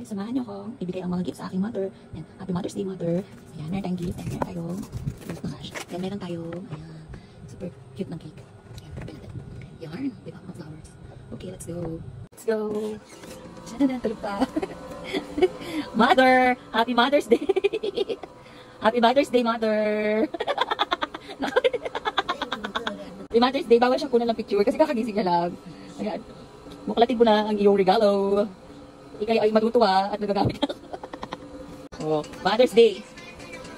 guys, samahan niyo ako. Ibigay ang mga gifts sa aking mother. Yan. Happy Mother's Day, mother. Ayan, meron tayong gift. Ayan, meron tayo. Yan, meron tayo. Ayan. Super cute ng cake. Ayan, yarn. Diba? Mga flowers. Okay, let's go. Let's go. Sana na, tulog pa. Mother! Happy Mother's Day! Happy Mother's Day, mother! Happy Mother's Day, bawal siya kunan ng picture kasi kakagising niya lang. Ayan. Buklatin mo na ang iyong regalo. Ikay ay matutuwa at nagagamit ka. Oh, Mother's Day.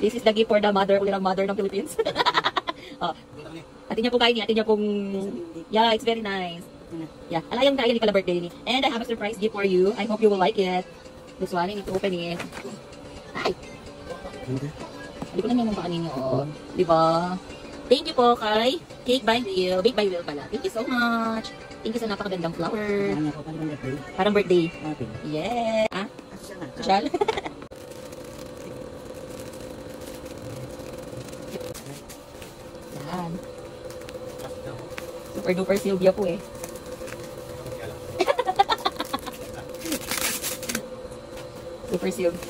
This is the gift for the mother, ulit ang mother ng Philippines. Oh. Atin niya po kain niya, atin niya pong... Yeah, it's very nice. Yeah, alayang kaya ni pala birthday ni. And I have a surprise gift for you. I hope you will like it. This one, I need to open it. Ay! Hindi ko na niya mong baka ninyo. Diba? Thank you po kay Cake by Will. Bake by Will pala. Thank you so much. Thank you sa napakagandang flower. Parang birthday. Yeah. Ah? Social? Yan. Super duper Sylvia po eh. Super Sylvia.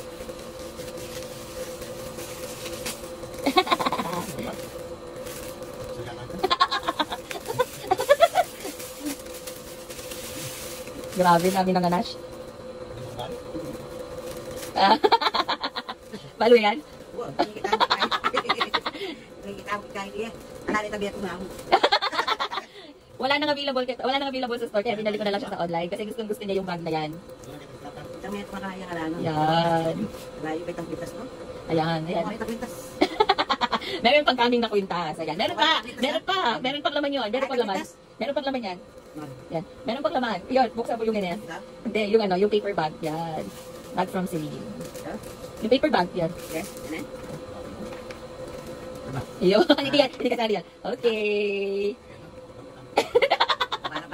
Grabe namin ang ganache. Balo yan? Wala nang available sa store kaya binalik ko na lang siya sa online kasi gusto niya yung bag na yan. Yan. Ayan. Meron pang kaming na kwintas. Ayan. Meron pang laman yun. Meron pang laman yan. Yan. Meron pang laman. Yun, buksan mo yung ganyan. Hindi, yung paper bag. Yan. Bag from Celine. Yung paper bag, yan. Yun, hindi kasali yan. Okay. Parang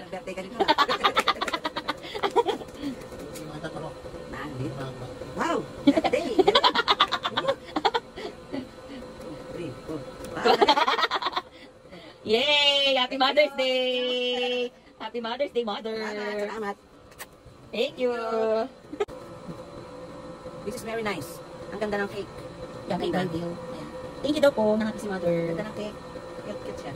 nag-birthday ka dito. Wow! Birthday! Yay! Happy Mother's Day! Happy Mother's Day, Mother! Salamat! Thank you! This is very nice. Ang ganda ng cake. Yan, kay Valdio. Thank you daw po, nakaka si Mother. Ganda ng cake. Cute siya.